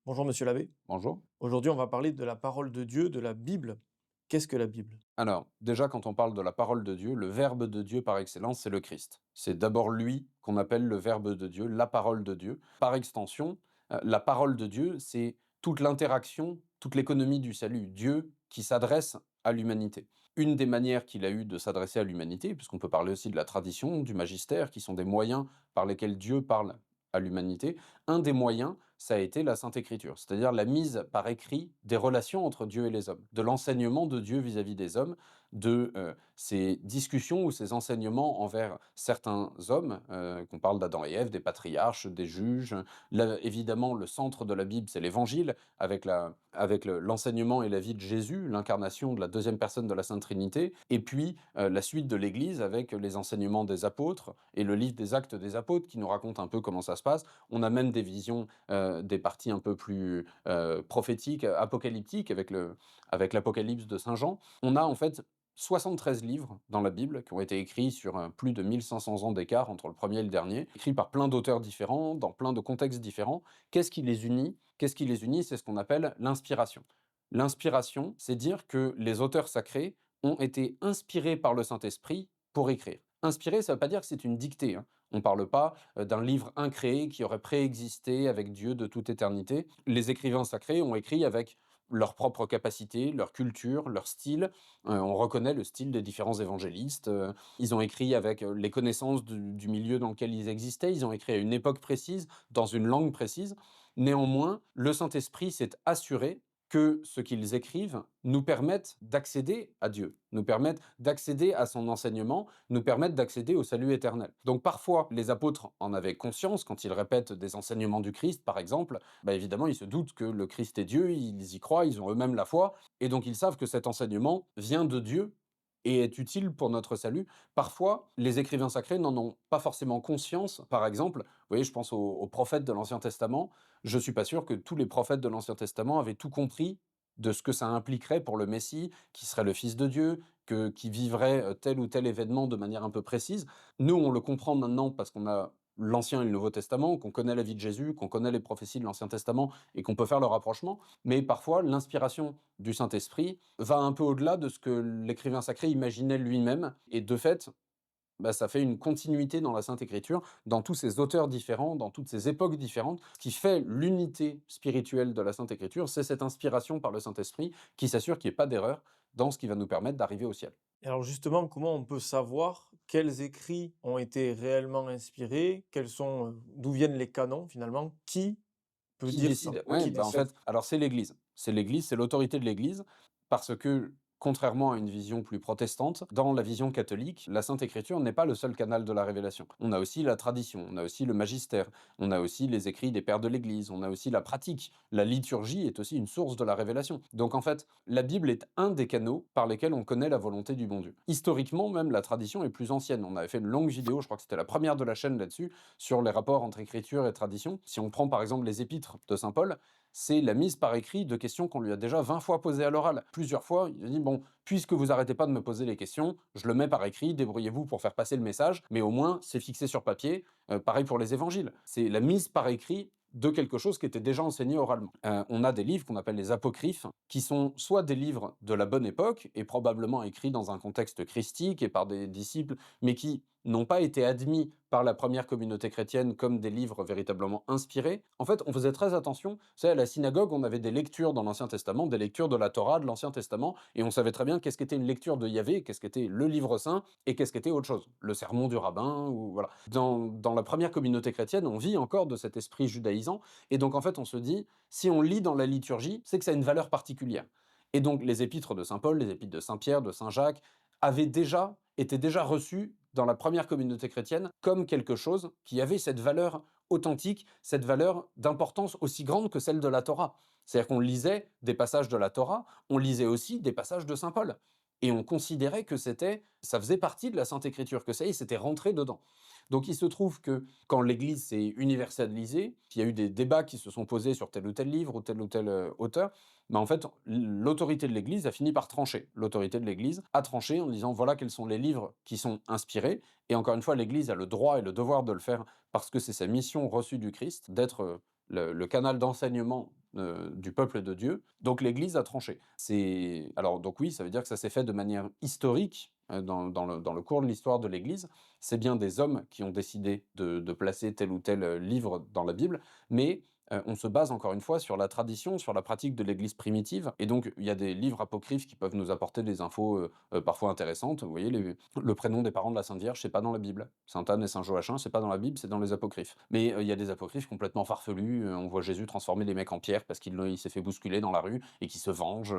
Bonjour Monsieur l'abbé. Bonjour. Aujourd'hui, on va parler de la parole de Dieu, de la Bible. Qu'est-ce que la Bible? Alors, déjà, quand on parle de la parole de Dieu, le Verbe de Dieu par excellence, c'est le Christ. C'est d'abord lui qu'on appelle le Verbe de Dieu, la parole de Dieu. Par extension, la parole de Dieu, c'est toute l'interaction, toute l'économie du salut. Dieu qui s'adresse à l'humanité. Une des manières qu'il a eu de s'adresser à l'humanité, puisqu'on peut parler aussi de la tradition, du magistère, qui sont des moyens par lesquels Dieu parle à l'humanité, un des moyens, ça a été la Sainte Écriture, c'est-à-dire la mise par écrit des relations entre Dieu et les hommes, de l'enseignement de Dieu vis-à-vis des hommes, de ces discussions ou ces enseignements envers certains hommes, qu'on parle d'Adam et Ève, des patriarches, des juges. Là, évidemment, le centre de la Bible, c'est l'Évangile, avec l'enseignement et la vie de Jésus, l'incarnation de la deuxième personne de la Sainte Trinité, et puis la suite de l'Église avec les enseignements des apôtres et le livre des Actes des apôtres qui nous raconte un peu comment ça se passe. On a même des visions, des parties un peu plus prophétiques, apocalyptiques avec l'Apocalypse de Saint Jean. On a en fait 73 livres dans la Bible qui ont été écrits sur plus de 1500 ans d'écart entre le premier et le dernier, écrits par plein d'auteurs différents, dans plein de contextes différents. Qu'est-ce qui les unit? Qu'est-ce qui les unit? C'est ce qu'on appelle l'inspiration. L'inspiration, c'est dire que les auteurs sacrés ont été inspirés par le Saint-Esprit pour écrire. Inspiré, ça ne veut pas dire que c'est une dictée, hein. On ne parle pas d'un livre incréé qui aurait préexisté avec Dieu de toute éternité. Les écrivains sacrés ont écrit avec leur propre capacité, leur culture, leur style. On reconnaît le style des différents évangélistes. Ils ont écrit avec les connaissances du milieu dans lequel ils existaient. Ils ont écrit à une époque précise, dans une langue précise. Néanmoins, le Saint-Esprit s'est assuré que ce qu'ils écrivent nous permette d'accéder à Dieu, nous permette d'accéder à son enseignement, nous permette d'accéder au salut éternel. Donc parfois, les apôtres en avaient conscience quand ils répètent des enseignements du Christ, par exemple. Bah évidemment, ils se doutent que le Christ est Dieu, ils y croient, ils ont eux-mêmes la foi, et donc ils savent que cet enseignement vient de Dieu et est utile pour notre salut. Parfois, les écrivains sacrés n'en ont pas forcément conscience. Par exemple, vous voyez, je pense aux prophètes de l'Ancien Testament. Je suis pas sûr que tous les prophètes de l'Ancien Testament avaient tout compris de ce que ça impliquerait pour le Messie, qui serait le Fils de Dieu, qui vivrait tel ou tel événement de manière un peu précise. Nous, on le comprend maintenant parce qu'on a l'Ancien et le Nouveau Testament, qu'on connaît la vie de Jésus, qu'on connaît les prophéties de l'Ancien Testament et qu'on peut faire le rapprochement. Mais parfois, l'inspiration du Saint-Esprit va un peu au-delà de ce que l'écrivain sacré imaginait lui-même. Et de fait, bah, ça fait une continuité dans la Sainte Écriture, dans tous ces auteurs différents, dans toutes ces époques différentes. Ce qui fait l'unité spirituelle de la Sainte Écriture, c'est cette inspiration par le Saint-Esprit qui s'assure qu'il n'y ait pas d'erreur dans ce qui va nous permettre d'arriver au ciel. Et alors justement, comment on peut savoir quels écrits ont été réellement inspirés? D'où viennent les canons finalement? Qui peut Qui dire ça? décide? Ouais, Qui bah, en décide? fait, alors c'est l'Église. C'est l'Église, c'est l'autorité de l'Église, parce que, contrairement à une vision plus protestante, dans la vision catholique, la Sainte Écriture n'est pas le seul canal de la révélation. On a aussi la tradition, on a aussi le magistère, on a aussi les écrits des pères de l'Église, on a aussi la pratique. La liturgie est aussi une source de la révélation. Donc en fait, la Bible est un des canaux par lesquels on connaît la volonté du bon Dieu. Historiquement, même, la tradition est plus ancienne. On avait fait une longue vidéo, je crois que c'était la première de la chaîne là-dessus, sur les rapports entre écriture et tradition. Si on prend par exemple les épîtres de saint Paul, c'est la mise par écrit de questions qu'on lui a déjà 20 fois posées à l'oral. Plusieurs fois, il a dit, bon, puisque vous arrêtez pas de me poser les questions, je le mets par écrit, débrouillez-vous pour faire passer le message, mais au moins c'est fixé sur papier. Pareil pour les évangiles. C'est la mise par écrit de quelque chose qui était déjà enseigné oralement. On a des livres qu'on appelle les apocryphes, qui sont soit des livres de la bonne époque, et probablement écrits dans un contexte christique et par des disciples, mais qui n'ont pas été admis par la première communauté chrétienne comme des livres véritablement inspirés. En fait, on faisait très attention. Vous savez, à la synagogue, on avait des lectures dans l'Ancien Testament, des lectures de la Torah, de l'Ancien Testament, et on savait très bien qu'est-ce qu'était une lecture de Yahvé, qu'est-ce qu'était le livre saint, et qu'est-ce qu'était autre chose. Le sermon du rabbin, ou voilà. Dans la première communauté chrétienne, on vit encore de cet esprit judaïsant, et donc en fait, on se dit, si on lit dans la liturgie, c'est que ça a une valeur particulière. Et donc les épîtres de saint Paul, les épîtres de saint Pierre, de saint Jacques, étaient déjà reçus dans la première communauté chrétienne comme quelque chose qui avait cette valeur authentique, cette valeur d'importance aussi grande que celle de la Torah. C'est-à-dire qu'on lisait des passages de la Torah, on lisait aussi des passages de saint Paul. Et on considérait que ça faisait partie de la Sainte Écriture, que ça y est, c'était rentré dedans. Donc il se trouve que quand l'Église s'est universalisée, qu'il y a eu des débats qui se sont posés sur tel ou tel livre ou tel auteur, bah en fait, l'autorité de l'Église a fini par trancher. L'autorité de l'Église a tranché en disant voilà quels sont les livres qui sont inspirés. Et encore une fois, l'Église a le droit et le devoir de le faire parce que c'est sa mission reçue du Christ, d'être le canal d'enseignement du peuple de Dieu. Donc l'Église a tranché. Alors donc oui, ça veut dire que ça s'est fait de manière historique, dans le cours de l'histoire de l'Église. C'est bien des hommes qui ont décidé de placer tel ou tel, livre dans la Bible, mais on se base encore une fois sur la tradition, sur la pratique de l'Église primitive et donc il y a des livres apocryphes qui peuvent nous apporter des infos, parfois intéressantes. Vous voyez le prénom des parents de la Sainte Vierge, c'est pas dans la Bible. Sainte Anne et Saint Joachim, c'est pas dans la Bible, c'est dans les apocryphes. Mais il y a des apocryphes complètement farfelus, on voit Jésus transformer les mecs en pierre parce il s'est fait bousculer dans la rue et qu'il se venge,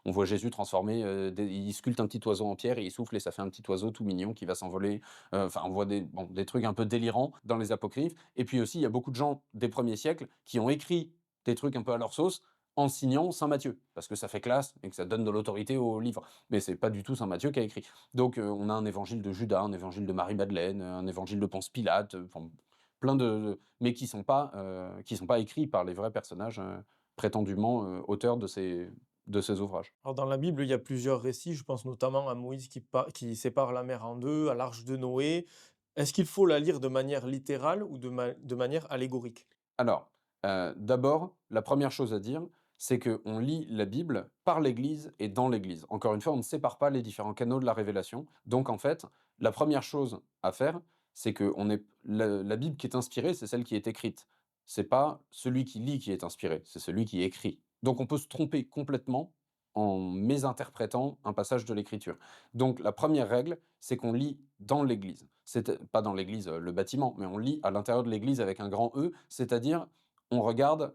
on voit Jésus transformer, il sculpte un petit oiseau en pierre et il souffle et ça fait un petit oiseau tout mignon qui va s'envoler. Enfin, on voit des trucs un peu délirants dans les apocryphes. Et puis aussi, il y a beaucoup de gens des premiers siècles qui ont écrit des trucs un peu à leur sauce en signant Saint Matthieu, parce que ça fait classe et que ça donne de l'autorité au livre. Mais c'est pas du tout Saint Matthieu qui a écrit. Donc on a un évangile de Judas, un évangile de Marie-Madeleine, un évangile de Ponce Pilate, enfin plein mais qui sont pas écrits par les vrais personnages, prétendument, auteurs de ces ouvrages. Alors dans la Bible, il y a plusieurs récits, je pense notamment à Moïse qui sépare la mer en 2, à l'arche de Noé. Est-ce qu'il faut la lire de manière littérale ou de manière allégorique? Alors, d'abord, la première chose à dire, c'est qu'on lit la Bible par l'Église et dans l'Église. Encore une fois, on ne sépare pas les différents canaux de la révélation. Donc en fait, la première chose à faire, c'est que la Bible qui est inspirée, c'est celle qui est écrite. C'est pas celui qui lit qui est inspiré, c'est celui qui écrit. Donc on peut se tromper complètement en mésinterprétant un passage de l'Écriture. Donc la première règle, c'est qu'on lit dans l'Église. C'est pas dans l'Église, le bâtiment, mais on lit à l'intérieur de l'Église avec un grand E, c'est-à-dire on regarde,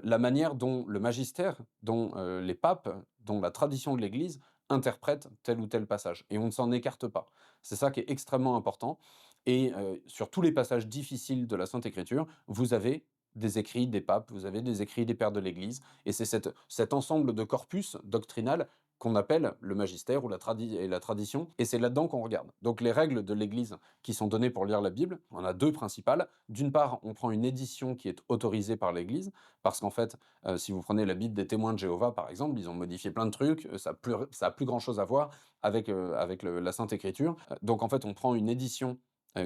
la manière dont le magistère, dont, les papes, dont la tradition de l'Église interprète tel ou tel passage et on ne s'en écarte pas. C'est ça qui est extrêmement important et sur tous les passages difficiles de la Sainte Écriture, vous avez des écrits des papes, vous avez des écrits des pères de l'Église et c'est cet ensemble de corpus doctrinal qu'on appelle le magistère ou la tradition et c'est là-dedans qu'on regarde. Donc les règles de l'Église qui sont données pour lire la Bible, on a 2 principales. D'une part, on prend une édition qui est autorisée par l'Église, parce qu'en fait, si vous prenez la Bible des Témoins de Jéhovah, par exemple, ils ont modifié plein de trucs, ça a plus grand chose à voir avec la Sainte Écriture. Donc en fait, on prend une édition,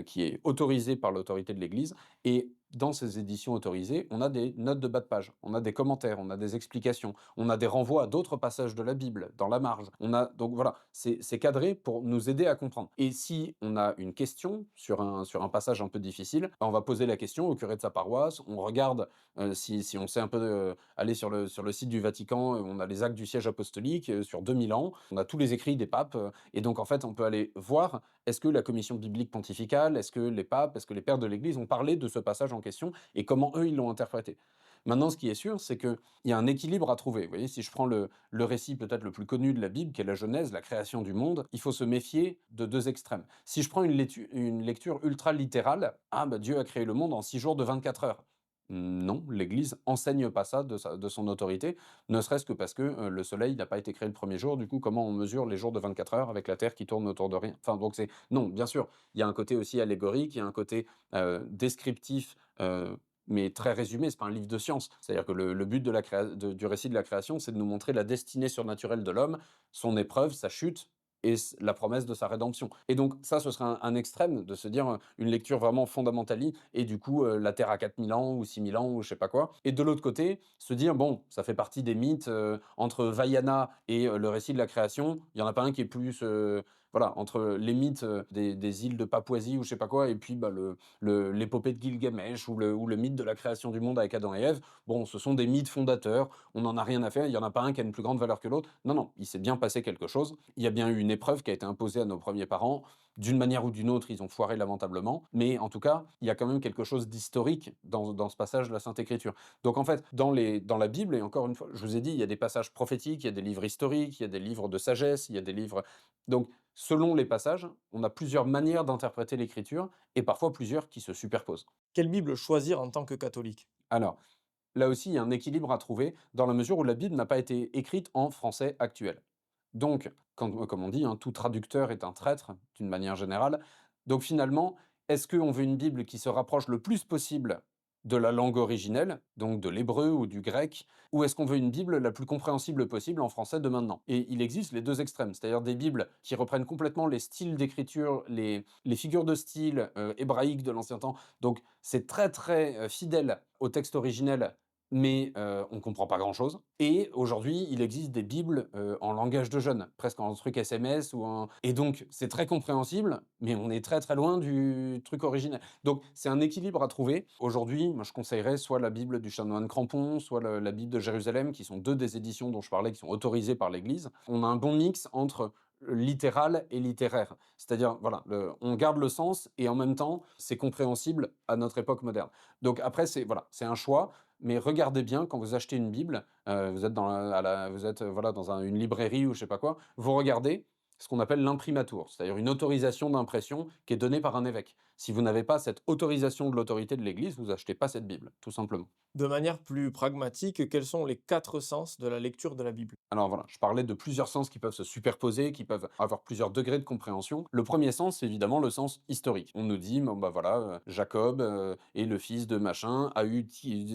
qui est autorisée par l'autorité de l'Église et dans ces éditions autorisées, on a des notes de bas de page, on a des commentaires, on a des explications, on a des renvois à d'autres passages de la Bible dans la marge. Donc voilà, c'est cadré pour nous aider à comprendre. Et si on a une question sur un passage un peu difficile, bah, on va poser la question au curé de sa paroisse, on regarde si on sait un peu aller sur le site du Vatican, on a les actes du siège apostolique sur 2000 ans, on a tous les écrits des papes, et donc en fait on peut aller voir est-ce que la commission biblique pontificale, est-ce que les papes, est-ce que les pères de l'Église ont parlé de ce passage en question et comment eux ils l'ont interprété. Maintenant, ce qui est sûr, c'est qu'il y a un équilibre à trouver. Vous voyez, si je prends le récit peut-être le plus connu de la Bible, qui est la Genèse, la création du monde, il faut se méfier de 2 extrêmes. Si je prends une lecture ultra littérale, ah bah Dieu a créé le monde en 6 jours de 24 heures. Non, l'Église enseigne pas ça de son autorité, ne serait-ce que parce que le soleil n'a pas été créé le premier jour. Du coup, comment on mesure les jours de 24 heures avec la Terre qui tourne autour de rien? Enfin, donc non, bien sûr, il y a un côté aussi allégorique, il y a un côté descriptif, mais très résumé. C'est pas un livre de science. C'est-à-dire que le but du récit de la création, c'est de nous montrer la destinée surnaturelle de l'homme, son épreuve, sa chute et la promesse de sa rédemption. Et donc ça, ce serait un extrême de se dire une lecture vraiment fondamentale et du coup la Terre a 4000 ans ou 6000 ans ou je sais pas quoi. Et de l'autre côté, se dire bon, ça fait partie des mythes entre Vaiana et le récit de la création. Il y en a pas un qui est plus voilà, entre les mythes des îles de Papouasie ou je sais pas quoi, et puis bah, l'épopée de Gilgamesh ou le mythe de la création du monde avec Adam et Ève, bon, ce sont des mythes fondateurs, on n'en a rien à faire, il n'y en a pas un qui a une plus grande valeur que l'autre. Non, non, il s'est bien passé quelque chose. Il y a bien eu une épreuve qui a été imposée à nos premiers parents. D'une manière ou d'une autre, ils ont foiré lamentablement. Mais en tout cas, il y a quand même quelque chose d'historique dans ce passage de la Sainte Écriture. Donc en fait, dans la Bible, et encore une fois, je vous ai dit, il y a des passages prophétiques, il y a des livres historiques, il y a des livres de sagesse, il y a des livres. Donc, selon les passages, on a plusieurs manières d'interpréter l'Écriture et parfois plusieurs qui se superposent. Quelle Bible choisir en tant que catholique? Alors, là aussi, il y a un équilibre à trouver dans la mesure où la Bible n'a pas été écrite en français actuel. Donc, comme on dit, hein, tout traducteur est un traître, d'une manière générale. Donc finalement, est-ce qu'on veut une Bible qui se rapproche le plus possible de la langue originelle, donc de l'hébreu ou du grec, ou est-ce qu'on veut une Bible la plus compréhensible possible en français de maintenant? Et il existe les 2 extrêmes, c'est-à-dire des Bibles qui reprennent complètement les styles d'écriture, les figures de style, hébraïques de l'ancien temps. Donc c'est très, très, fidèle au texte originel mais on comprend pas grand-chose et aujourd'hui, il existe des bibles, en langage de jeunes, presque en truc SMS ou en et donc c'est très compréhensible, mais on est très, très loin du truc originel. Donc c'est un équilibre à trouver. Aujourd'hui, moi je conseillerais soit la Bible du chanoine Crampon, soit le la Bible de Jérusalem, qui sont 2 des éditions dont je parlais, qui sont autorisées par l'Église. On a un bon mix entre littéral et littéraire. C'est-à-dire, voilà, on garde le sens et en même temps, c'est compréhensible à notre époque moderne. Donc après, c'est voilà, c'est un choix. Mais regardez bien quand vous achetez une Bible, vous êtes dans la à la vous êtes, voilà, dans une librairie ou je sais pas quoi, vous regardez ce qu'on appelle l'imprimatur, c'est-à-dire une autorisation d'impression qui est donnée par un évêque. Si vous n'avez pas cette autorisation de l'autorité de l'Église, vous achetez pas cette Bible, tout simplement. De manière plus pragmatique, quels sont les 4 sens de la lecture de la Bible? Alors voilà, je parlais de plusieurs sens qui peuvent se superposer, qui peuvent avoir plusieurs degrés de compréhension. Le premier sens, c'est évidemment le sens historique. On nous dit, bon bah voilà, Jacob est le fils de machin, a eu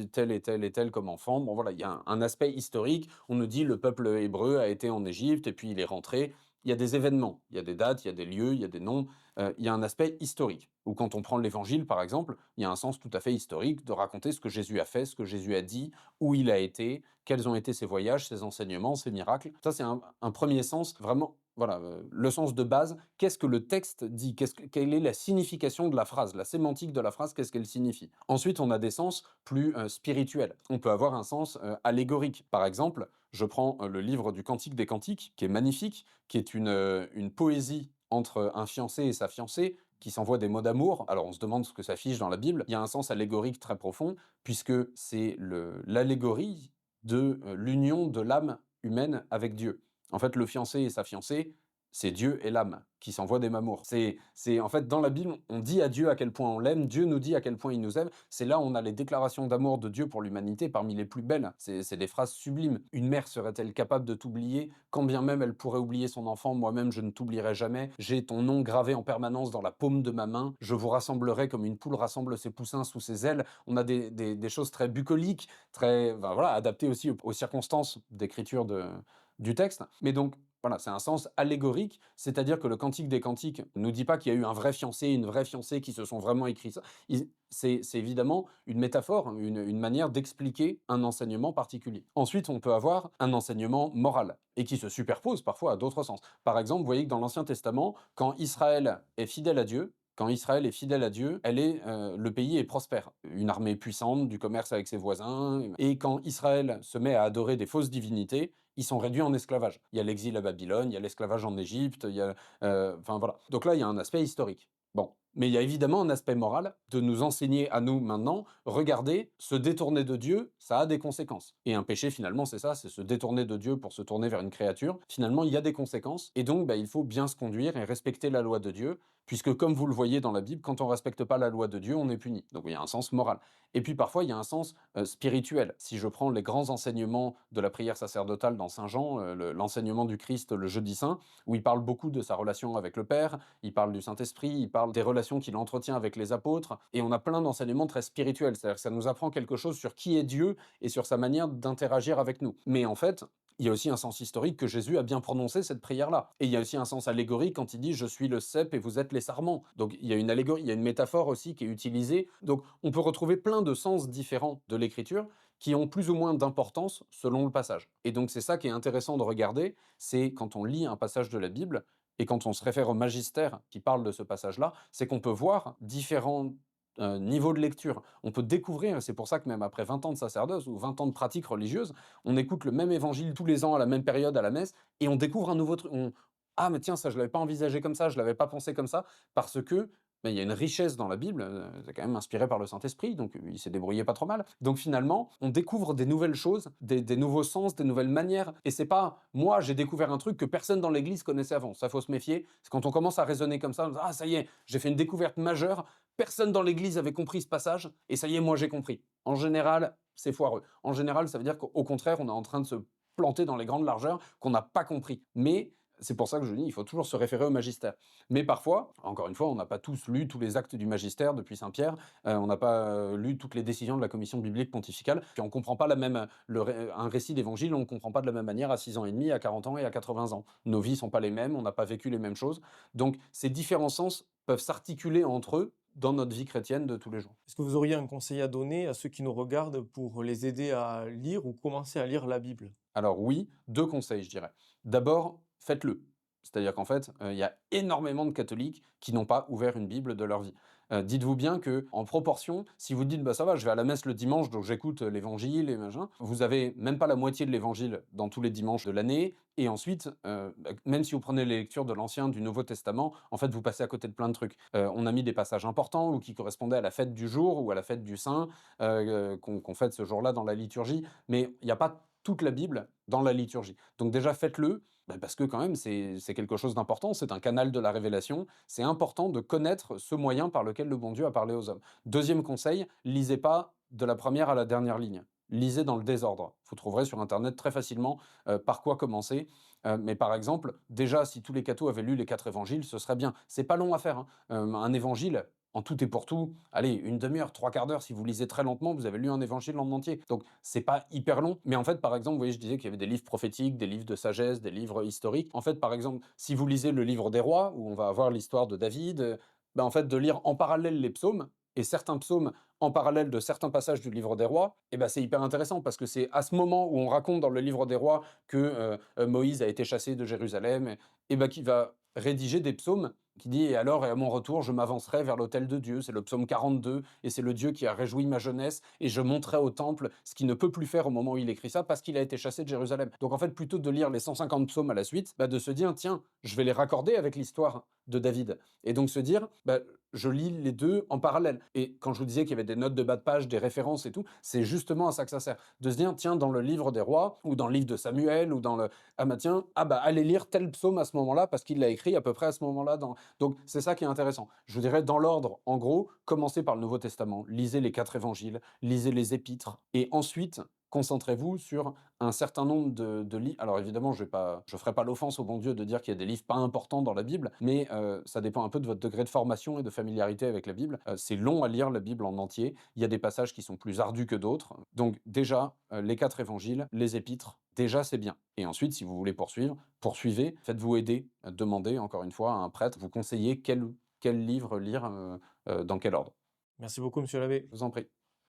tel et tel et tel comme enfant. Bon voilà, il y a un aspect historique. On nous dit le peuple hébreu a été en Égypte et puis il est rentré. Il y a des événements, il y a des dates, il y a des lieux, il y a des noms. Il y a un aspect historique. Ou quand on prend l'évangile, par exemple, il y a un sens tout à fait historique de raconter ce que Jésus a fait, ce que Jésus a dit, où il a été, quels ont été ses voyages, ses enseignements, ses miracles. Ça, c'est un 1er sens vraiment, voilà, le sens de base. Qu'est-ce que le texte dit? Quelle est la signification de la phrase? La sémantique de la phrase, qu'est-ce qu'elle signifie? Ensuite, on a des sens plus, spirituels. On peut avoir un sens, allégorique. Par exemple, je prends, le livre du Cantique des Cantiques, qui est magnifique, qui est une poésie entre un fiancé et sa fiancée, qui s'envoient des mots d'amour. Alors on se demande ce que ça fiche dans la Bible. Il y a un sens allégorique très profond, puisque c'est l'allégorie de l'union de l'âme humaine avec Dieu. En fait, le fiancé et sa fiancée, c'est Dieu et l'âme qui s'envoient des mamours. En fait, dans la Bible, on dit à Dieu à quel point on l'aime, Dieu nous dit à quel point il nous aime. C'est là où on a les déclarations d'amour de Dieu pour l'humanité parmi les plus belles. C'est des phrases sublimes. Une mère serait-elle capable de t'oublier? Quand bien même elle pourrait oublier son enfant, moi-même je ne t'oublierai jamais. J'ai ton nom gravé en permanence dans la paume de ma main. Je vous rassemblerai comme une poule rassemble ses poussins sous ses ailes. On a des choses très bucoliques, très, ben voilà, adaptées aussi aux circonstances d'écriture du texte. Mais donc, voilà, c'est un sens allégorique, c'est-à-dire que le Cantique des Cantiques nous dit pas qu'il y a eu un vrai fiancé et une vraie fiancée qui se sont vraiment écrits ça. C'est évidemment une métaphore, hein, une manière d'expliquer un enseignement particulier. Ensuite, on peut avoir un enseignement moral et qui se superpose parfois à d'autres sens. Par exemple, vous voyez que dans l'Ancien Testament, quand Israël est fidèle à Dieu, le pays est prospère. Une armée puissante, du commerce avec ses voisins. Et quand Israël se met à adorer des fausses divinités, ils sont réduits en esclavage. Il y a l'exil à Babylone, il y a l'esclavage en Égypte, il y a, enfin voilà. Donc là, il y a un aspect historique. Bon, mais il y a évidemment un aspect moral de nous enseigner à nous maintenant, regardez, se détourner de Dieu, ça a des conséquences. Et un péché finalement, c'est ça, c'est se détourner de Dieu pour se tourner vers une créature. Finalement, il y a des conséquences, et donc bah, il faut bien se conduire et respecter la loi de Dieu, puisque comme vous le voyez dans la Bible, quand on ne respecte pas la loi de Dieu, on est puni. Donc il y a un sens moral. Et puis parfois, il y a un sens spirituel. Si je prends les grands enseignements de la prière sacerdotale dans Saint Jean, l'enseignement du Christ le jeudi saint, où il parle beaucoup de sa relation avec le Père, il parle du Saint-Esprit, il parle des relations qu'il entretient avec les apôtres, et on a plein d'enseignements très spirituels, c'est-à-dire que ça nous apprend quelque chose sur qui est Dieu et sur sa manière d'interagir avec nous. Mais en fait, il y a aussi un sens historique que Jésus a bien prononcé cette prière-là. Et il y a aussi un sens allégorique quand il dit je suis le cep et vous êtes les sarments. Donc il y a une allégorie, il y a une métaphore aussi qui est utilisée. Donc on peut retrouver plein de sens différents de l'écriture qui ont plus ou moins d'importance selon le passage. Et donc c'est ça qui est intéressant de regarder, c'est quand on lit un passage de la Bible, et quand on se réfère au magistère qui parle de ce passage-là, c'est qu'on peut voir différents niveaux de lecture. On peut découvrir, et c'est pour ça que même après 20 ans de sacerdoce ou 20 ans de pratique religieuse, on écoute le même évangile tous les ans à la même période à la messe, et on découvre un nouveau truc. Ah mais tiens, ça je l'avais pas envisagé comme ça, je l'avais pas pensé comme ça, parce que ben, il y a une richesse dans la Bible, c'est quand même inspiré par le Saint-Esprit, donc il s'est débrouillé pas trop mal. Donc finalement, on découvre des nouvelles choses, des nouveaux sens, des nouvelles manières, et c'est pas moi j'ai découvert un truc que personne dans l'Église connaissait avant. Ça faut se méfier. C'est quand on commence à raisonner comme ça, on dit, ah ça y est, j'ai fait une découverte majeure. Personne dans l'Église avait compris ce passage, et ça y est, moi j'ai compris. En général, c'est foireux. En général, ça veut dire qu'au contraire, on est en train de se planter dans les grandes largeurs qu'on n'a pas compris. Mais c'est pour ça que je dis, il faut toujours se référer au magistère. Mais parfois, encore une fois, on n'a pas tous lu tous les actes du magistère depuis Saint-Pierre, on n'a pas lu toutes les décisions de la commission biblique pontificale, puis on ne comprend pas un récit d'évangile, on ne comprend pas de la même manière à 6 ans et demi, à 40 ans et à 80 ans. Nos vies ne sont pas les mêmes, on n'a pas vécu les mêmes choses. Donc ces différents sens peuvent s'articuler entre eux, dans notre vie chrétienne de tous les jours. Est-ce que vous auriez un conseil à donner à ceux qui nous regardent pour les aider à lire ou commencer à lire la Bible? Alors oui, 2 conseils, je dirais. D'abord, faites-le. C'est-à-dire qu'en fait, il y a énormément de catholiques qui n'ont pas ouvert une Bible de leur vie. Dites-vous bien que, en proportion, si vous dites: «Bah, ça va, je vais à la messe le dimanche, donc j'écoute, l'Évangile et machin», vous avez même pas la moitié de l'Évangile dans tous les dimanches de l'année et ensuite, même si vous prenez les lectures de l'Ancien, du Nouveau Testament, en fait, vous passez à côté de plein de trucs. On a mis des passages importants ou qui correspondaient à la fête du jour ou à la fête du saint, qu'on fête ce jour-là dans la liturgie, mais il y a pas toute la Bible dans la liturgie. Donc déjà faites-le, parce que quand même c'est quelque chose d'important, c'est un canal de la révélation, c'est important de connaître ce moyen par lequel le bon Dieu a parlé aux hommes. Deuxième conseil, lisez pas de la première à la dernière ligne. Lisez dans le désordre. Vous trouverez sur internet très facilement, par quoi commencer, mais par exemple, déjà si tous les cathos avaient lu les 4 évangiles, ce serait bien. C'est pas long à faire, hein. Un évangile, en tout et pour tout, allez, une demi-heure, trois quarts d'heure, si vous lisez très lentement, vous avez lu un évangile en entier. Donc, c'est pas hyper long. Mais en fait, par exemple, vous voyez, je disais qu'il y avait des livres prophétiques, des livres de sagesse, des livres historiques. En fait, par exemple, si vous lisez le livre des rois, où on va avoir l'histoire de David, en fait, de lire en parallèle les psaumes, et certains psaumes en parallèle de certains passages du livre des rois, c'est hyper intéressant parce que c'est à ce moment où on raconte dans le livre des rois que Moïse a été chassé de Jérusalem, qu'il va rédiger des psaumes qui dit: «Et alors, et à mon retour, je m'avancerai vers l'autel de Dieu». C'est le psaume 42 et c'est le Dieu qui a réjoui ma jeunesse et je monterai au temple, ce qu'il ne peut plus faire au moment où il écrit ça parce qu'il a été chassé de Jérusalem. Donc en fait, plutôt de lire les 150 psaumes à la suite, de se dire: «Tiens, je vais les raccorder avec l'histoire de David» et donc se dire: je lis les 2 en parallèle et quand je vous disais qu'il y avait des notes de bas de page, des références et tout, c'est justement à ça que ça sert. De se dire: «Tiens, dans le livre des rois ou dans le livre de Samuel ou dans le ah tiens, allez lire tel psaume à ce moment-là parce qu'il l'a écrit à peu près à ce moment-là dans». Donc c'est ça qui est intéressant. Je vous dirais dans l'ordre, en gros, commencez par le Nouveau Testament, lisez les 4 évangiles, lisez les épîtres et ensuite concentrez-vous sur un certain nombre de livres. Alors évidemment, je ferai pas l'offense au bon Dieu de dire qu'il y a des livres pas importants dans la Bible, mais ça dépend un peu de votre degré de formation et de familiarité avec la Bible. C'est long à lire la Bible en entier. Il y a des passages qui sont plus ardus que d'autres. Donc déjà, les 4 évangiles, les épîtres, déjà c'est bien. Et ensuite, si vous voulez poursuivre, poursuivez, faites-vous aider, demandez encore une fois à un prêtre, vous conseiller quel livre lire, dans quel ordre. Merci beaucoup, monsieur l'abbé. Je vous en prie.